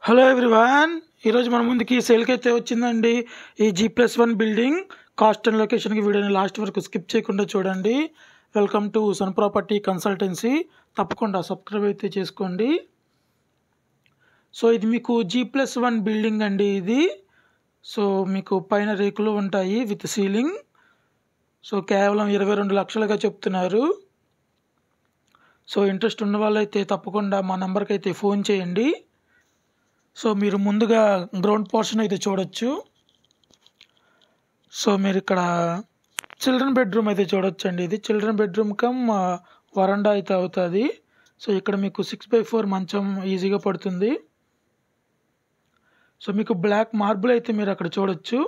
Hello everyone, ఈరోజు మన ముందుకి సేల్కి అయితే వచ్చిందండి ఈ G+1 బిల్డింగ్. కాస్ట్ అండ్ లొకేషన్కి వీడియోని లాస్ట్ వరకు స్కిప్ చేయకుండా చూడండి. Welcome to Sun property consultancy. తప్పకుండా సబ్స్క్రైబ్ అయితే చేసుకోండి. సో ఇది మీకు G+1 బిల్డింగ్ అండి ఇది. సో మీకు పైన రేకులు ఉంటాయి విత్ సీలింగ్. సో కేవలం 22 లక్షలుగా చెప్తున్నారు. సో ఇంట్రెస్ట్ ఉన్న వాళ్ళైతే తప్పకుండా మా నెంబర్కి అయితే ఫోన్ చేయండి. సో మీరు ముందుగా గ్రౌండ్ పోర్షన్ అయితే చూడొచ్చు. సో మీరు ఇక్కడ చిల్డ్రన్ బెడ్రూమ్ అయితే చూడొచ్చు అండి. ఇది చిల్డ్రన్ బెడ్రూమ్ కమ్ వరండా అయితే అవుతుంది. సో ఇక్కడ మీకు 6x4 మంచం ఈజీగా పడుతుంది. సో మీకు బ్లాక్ మార్బుల్ అయితే మీరు అక్కడ చూడొచ్చు.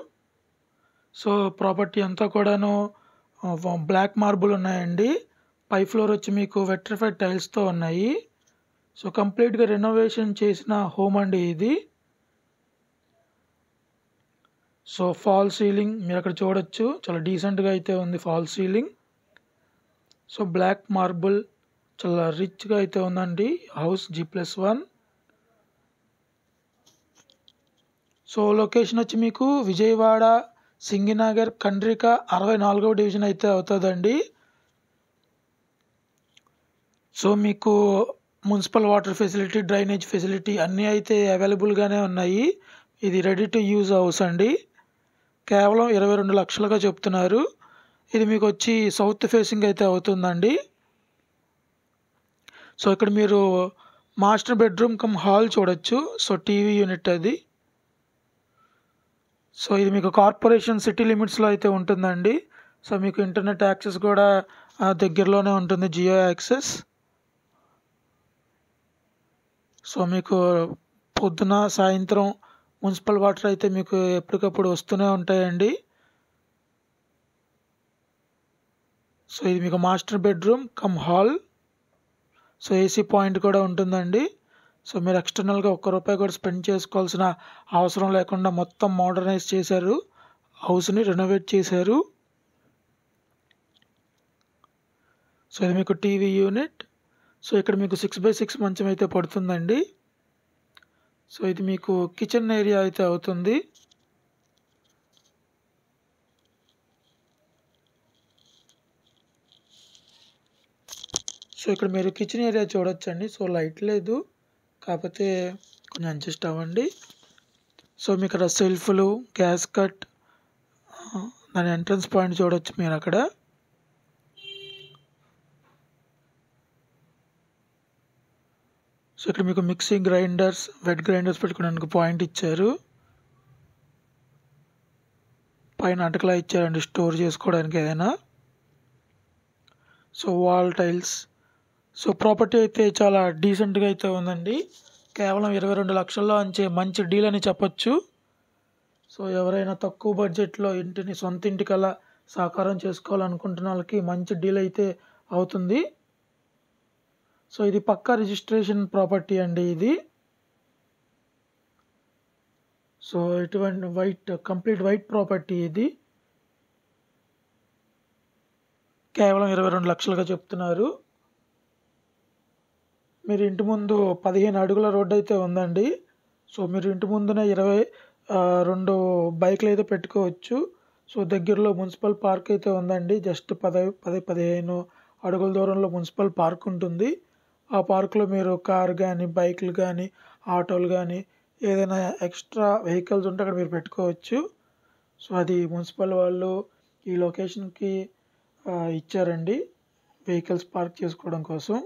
సో ప్రాపర్టీ అంతా కూడాను బ్లాక్ మార్బుల్ ఉన్నాయండి. పై ఫ్లోర్ వచ్చి మీకు వెట్రిఫైడ్ టైల్స్తో ఉన్నాయి. సో కంప్లీట్గా రెనోవేషన్ చేసిన హోమ్ అండి ఇది. సో ఫాల్ సీలింగ్ మీరు అక్కడ చూడొచ్చు, చాలా డీసెంట్గా అయితే ఉంది fall ceiling. So black marble చాలా రిచ్గా అయితే ఉందండి హౌస్ G+1. సో లొకేషన్ వచ్చి మీకు విజయవాడ సింగినగర్ కండ్రిక 64వ డివిజన్ అయితే అవుతుందండి. సో మీకు municipal water facility, drainage facility అన్నీ అయితే అవైలబుల్గానే ఉన్నాయి. ఇది రెడీ టు యూజ్ హౌస్ అండి. కేవలం 22 లక్షలుగా చెప్తున్నారు. ఇది మీకు వచ్చి సౌత్ ఫేసింగ్ అయితే అవుతుందండి. సో ఇక్కడ మీరు మాస్టర్ బెడ్రూమ్ కమ్ హాల్ చూడొచ్చు. సో టీవీ యూనిట్ అది. సో ఇది మీకు కార్పొరేషన్ సిటీ లిమిట్స్లో అయితే ఉంటుందండి. సో మీకు ఇంటర్నెట్ యాక్సెస్ కూడా దగ్గరలోనే ఉంటుంది, జియో యాక్సెస్. సో మీకు పొద్దున సాయంత్రం మున్సిపల్ వాటర్ అయితే మీకు ఎప్పటికప్పుడు వస్తూనే ఉంటాయండి. సో ఇది మీకు master bedroom come hall. So AC point కూడా ఉంటుందండి. సో మీరు ఎక్స్టర్నల్గా ₹1 కూడా స్పెండ్ చేసుకోవాల్సిన అవసరం లేకుండా మొత్తం మోడర్నైజ్ చేశారు, హౌస్ని రెనోవేట్ చేశారు. సో ఇది మీకు టీవీ యూనిట్. సో ఇక్కడ మీకు 6x6 మంచం అయితే పడుతుందండి. సో ఇది మీకు కిచెన్ ఏరియా అయితే అవుతుంది. సో ఇక్కడ మీరు కిచెన్ ఏరియా చూడొచ్చండి. సో లైట్ లేదు, కాకపోతే కొంచెం అడ్జస్ట్ అవ్వండి. సో మీకు ఇక్కడ సెల్ఫ్లు, గ్యాస్ కట్, దాని ఎంట్రన్స్ పాయింట్ చూడొచ్చు మీరు అక్కడ. సో ఇక్కడ మీకు మిక్సీ గ్రైండర్స్, వెట్ గ్రైండర్స్ పెట్టుకోవడానికి పాయింట్ ఇచ్చారు. పైన అటకలా ఇచ్చారండి స్టోర్ చేసుకోవడానికి ఏదైనా. So wall tiles. So property అయితే చాలా డీసెంట్గా అయితే ఉందండి. కేవలం 22 లక్షల్లో అంచే మంచి డీల్ అని చెప్పొచ్చు. సో ఎవరైనా తక్కువ బడ్జెట్లో ఇంటిని సొంత ఇంటికల్లా సాకారం చేసుకోవాలనుకుంటున్న వాళ్ళకి మంచి డీల్ అయితే అవుతుంది. సో ఇది పక్కా రిజిస్ట్రేషన్ ప్రాపర్టీ అండి ఇది. సో ఇటువంటి కంప్లీట్ వైట్ ప్రాపర్టీ ఇది. కేవలం 22 లక్షలుగా చెప్తున్నారు. మీరు ఇంటి ముందు 15 అడుగుల రోడ్డు అయితే ఉందండి. సో మీరు ఇంటి ముందునే 22 బైక్లు అయితే పెట్టుకోవచ్చు. సో దగ్గరలో మున్సిపల్ పార్క్ అయితే ఉందండి. జస్ట్ 10-15 అడుగుల దూరంలో మున్సిపల్ పార్క్ ఉంటుంది. ఆ పార్కులో మీరు కార్ కానీ, బైక్లు కానీ, ఆటోలు కానీ ఏదైనా ఎక్స్ట్రా వెహికల్స్ ఉంటే అక్కడ మీరు పెట్టుకోవచ్చు. సో అది మున్సిపల్ వాళ్ళు ఈ లొకేషన్కి ఇచ్చారండి వెహికల్స్ పార్క్ చేసుకోవడం కోసం.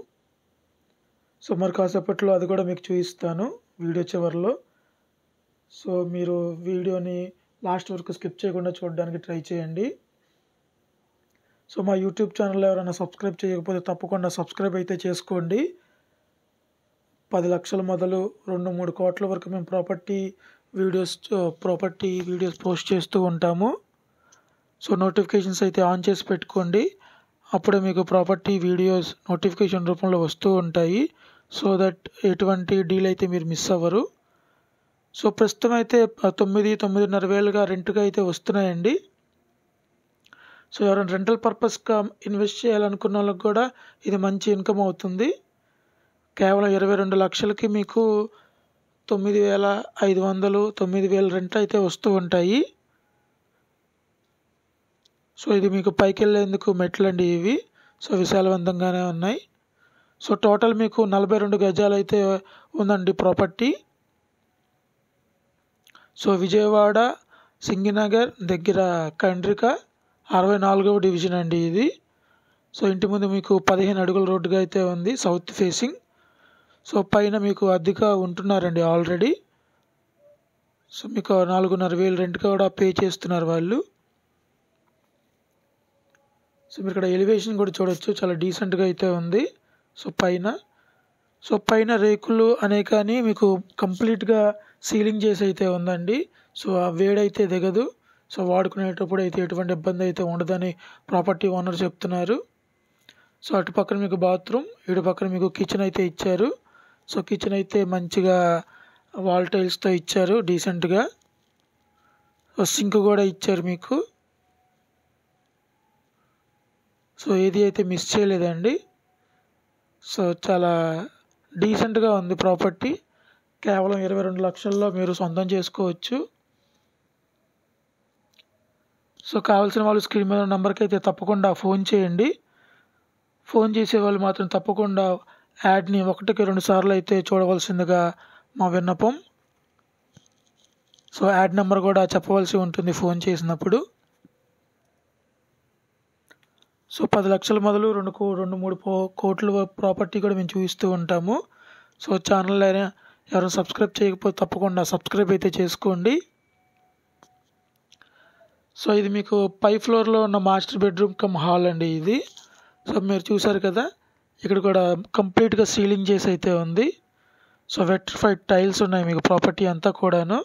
సో మరి కాసేపట్లో అది కూడా మీకు చూపిస్తాను వీడియో చివరిలో. సో మీరు వీడియోని లాస్ట్ వరకు స్కిప్ చేయకుండా చూడడానికి ట్రై చేయండి. సో మా యూట్యూబ్ ఛానల్ ఎవరైనా సబ్స్క్రైబ్ చేయకపోతే తప్పకుండా సబ్స్క్రైబ్ అయితే చేసుకోండి. 10 లక్షల మొదలు 2-3 కోట్ల వరకు మేము ప్రాపర్టీ వీడియోస్ పోస్ట్ చేస్తూ ఉంటాము. సో నోటిఫికేషన్స్ అయితే ఆన్ చేసి పెట్టుకోండి. అప్పుడే మీకు ప్రాపర్టీ వీడియోస్ నోటిఫికేషన్ రూపంలో వస్తూ ఉంటాయి. సో దట్ ఎటువంటి డీల్ అయితే మీరు మిస్ అవ్వరు. సో ప్రస్తుతం అయితే 9-9.5 వేలుగా రెంట్గా అయితే వస్తున్నాయండి. సో ఎవరైనా రెంటల్ పర్పస్గా ఇన్వెస్ట్ చేయాలనుకున్న వాళ్ళకి కూడా ఇది మంచి ఇన్కమ్ అవుతుంది. కేవలం 22 లక్షలకి మీకు 9,500 9,000 రెంట్ అయితే వస్తూ ఉంటాయి. సో ఇది మీకు పైకి వెళ్ళేందుకు మెట్లండి ఇవి. సో విశాలవంతంగానే ఉన్నాయి. సో టోటల్ మీకు 42 గజాలు అయితే ఉందండి ప్రాపర్టీ. సో విజయవాడ సింగినగర్ దగ్గర కండ్రిక 64వ డివిజన్ అండి ఇది. సో ఇంటి ముందు మీకు 15 అడుగుల రోడ్డుగా అయితే ఉంది, సౌత్ ఫేసింగ్. సో పైన మీకు అద్దెగా ఉంటున్నారండి ఆల్రెడీ. సో మీకు 4,500 రెంట్ కూడా పే చేస్తున్నారు వాళ్ళు. సో మీరు ఇక్కడ ఎలివేషన్ కూడా చూడొచ్చు, చాలా డీసెంట్గా అయితే ఉంది. సో పైన రేకులు అనే కానీ మీకు కంప్లీట్గా సీలింగ్ చేసి అయితే ఉందండి. సో ఆ వేడైతే దిగదు. సో వాడుకునేటప్పుడు అయితే ఎటువంటి ఇబ్బంది అయితే ఉండదని ప్రాపర్టీ ఓనర్ చెప్తున్నారు. సో అటు పక్కన మీకు బాత్రూమ్, ఇటు పక్కన మీకు కిచెన్ అయితే ఇచ్చారు. సో కిచెన్ అయితే మంచిగా వాల్ టైల్స్తో ఇచ్చారు డీసెంట్గా. సో సింక్ కూడా ఇచ్చారు మీకు. సో ఏది అయితే మిస్ చేయలేదండి. సో చాలా డీసెంట్గా ఉంది ప్రాపర్టీ. కేవలం 22 లక్షల్లో మీరు సొంతం చేసుకోవచ్చు. సో కావాల్సిన వాళ్ళు స్క్రీన్ మీద నెంబర్కి అయితే తప్పకుండా ఫోన్ చేయండి. ఫోన్ చేసే వాళ్ళు మాత్రం తప్పకుండా యాడ్ని 1కి 2 సార్లు అయితే చూడవలసిందిగా మా విన్నపం. సో యాడ్ నెంబర్ కూడా చెప్పవలసి ఉంటుంది ఫోన్ చేసినప్పుడు. సో 10 లక్షల మొదలు 2-3 కోట్ల ప్రాపర్టీ కూడా మేము చూపిస్తూ ఉంటాము. సో ఛానల్ ఎవరైనా సబ్స్క్రైబ్ చేయకపోతే తప్పకుండా సబ్స్క్రైబ్ అయితే చేసుకోండి. సో ఇది మీకు పై ఫ్లోర్లో ఉన్న మాస్టర్ బెడ్రూమ్ కమ్ హాల్ అండి ఇది. సో మీరు చూసారు కదా, ఇక్కడ కూడా కంప్లీట్గా సీలింగ్ చేసి అయితే ఉంది. సో వెట్రిఫైడ్ టైల్స్ ఉన్నాయి మీకు ప్రాపర్టీ అంతా కూడాను.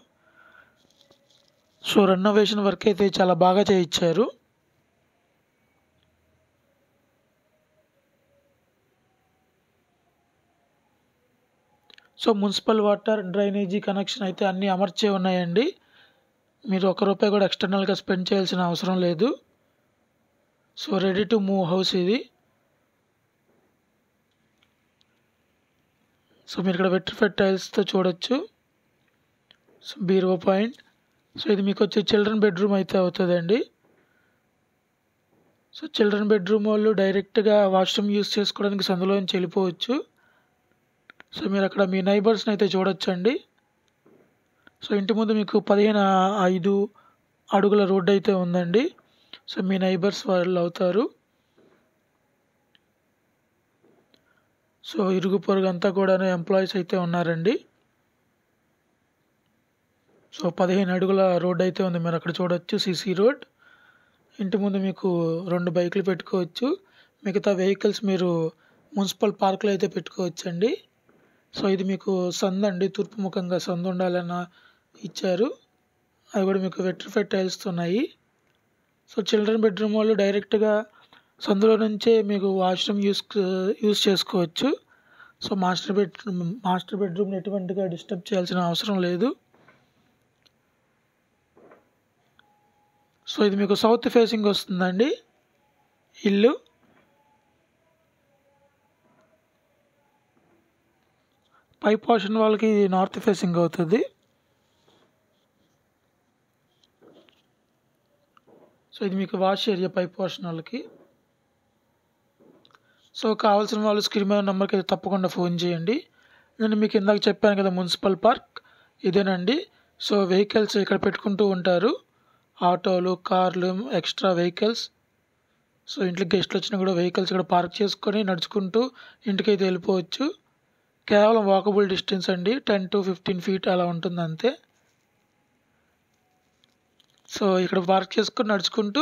సో రెనోవేషన్ వర్క్ అయితే చాలా బాగా చేయించారు. So municipal water drainage connection అయితే అన్నీ అమర్చే ఉన్నాయండి. మీరు ₹1 కూడా ఎక్స్టర్నల్గా స్పెండ్ చేయాల్సిన అవసరం లేదు. So ready to move house ఇది. సో మీరు ఇక్కడ వెట్రిఫైడ్ టైల్స్తో చూడొచ్చు. So బీరో point. సో ఇది మీకు వచ్చే చిల్డ్రన్ బెడ్రూమ్ అయితే అవుతుందండి. సో చిల్డ్రన్ బెడ్రూమ్ వాళ్ళు డైరెక్ట్గా వాష్రూమ్ యూస్ చేసుకోవడానికి సందులోంచి వెళ్ళిపోవచ్చు. సో మీరు అక్కడ మీ నైబర్స్ని అయితే చూడొచ్చండి. సో ఇంటి ముందు మీకు 15 అడుగుల రోడ్డు అయితే ఉందండి. సో మీ నైబర్స్ వాళ్ళు అవుతారు. సో ఇరుగు పొరుగు అంతా కూడా ఎంప్లాయీస్ అయితే ఉన్నారండి. సో 15 అడుగుల రోడ్డు అయితే ఉంది, మీరు అక్కడ చూడొచ్చు, సిసి రోడ్. ఇంటి ముందు మీకు 2 బైకులు పెట్టుకోవచ్చు. మిగతా వెహికల్స్ మీరు మున్సిపల్ పార్కులో అయితే పెట్టుకోవచ్చండి. సో ఇది మీకు సందు అండి, తూర్పు ముఖంగా సందు ఉండాలని ఇచ్చారు. అవి కూడా మీకు వెట్రిఫైడ్ టైల్స్తో ఉన్నాయి. సో చిల్డ్రన్ బెడ్రూమ్ వాళ్ళు డైరెక్ట్గా సందులో నుంచే మీకు వాష్రూమ్ యూస్ చేసుకోవచ్చు. సో మాస్టర్ బెడ్రూమ్ని ఎటువంటిగా డిస్టర్బ్ చేయాల్సిన అవసరం లేదు. సో ఇది మీకు సౌత్ ఫేసింగ్ వస్తుందండి ఇల్లు. పై పోర్షన్ వాళ్ళకి ఇది నార్త్ ఫేసింగ్ అవుతుంది. సో ఇది మీకు వాష్ ఏరియా పై పోర్షన్ వాళ్ళకి. సో కావాల్సిన వాళ్ళు స్క్రీన్ మీద నెంబర్కి అయితే తప్పకుండా ఫోన్ చేయండి. నేను మీకు ఇందాక చెప్పాను కదా మున్సిపల్ పార్క్ ఇదేనండి. సో వెహికల్స్ ఇక్కడ పెట్టుకుంటూ ఉంటారు, ఆటోలు, కార్లు, ఎక్స్ట్రా వెహికల్స్. సో ఇంట్లో గెస్ట్లు వచ్చినా కూడా వెహికల్స్ ఇక్కడ పార్క్ చేసుకొని నడుచుకుంటూ ఇంటికైతే వెళ్ళిపోవచ్చు. కేవలం వాకబుల్ డిస్టెన్స్ అండి, 10 to 15 feet అలా ఉంటుంది అంతే. సో ఇక్కడ పార్క్ చేసుకొని నడుచుకుంటూ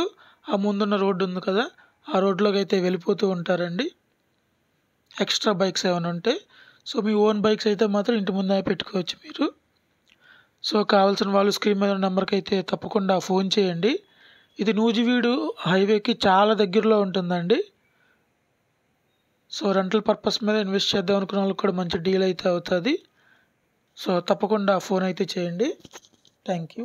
ఆ ముందున్న రోడ్డు ఉంది కదా, ఆ రోడ్లోకి అయితే వెళ్ళిపోతూ ఉంటారండి. ఎక్స్ట్రా బైక్స్ ఏమైనా ఉంటే. సో మీ ఓన్ బైక్స్ అయితే మాత్రం ఇంటి ముందే పెట్టుకోవచ్చు మీరు. సో కావాల్సిన వాళ్ళు స్క్రీన్ మీద నెంబర్కి అయితే తప్పకుండా ఫోన్ చేయండి. ఇది నూజివీడు హైవేకి చాలా దగ్గరలో ఉంటుందండి. సో రెంటల్ పర్పస్ మీద ఇన్వెస్ట్ చేద్దాం అనుకున్న వాళ్ళకి కూడా మంచి డీల్ అయితే అవుతుంది. సో తప్పకుండా ఫోన్ అయితే చేయండి. Thank you.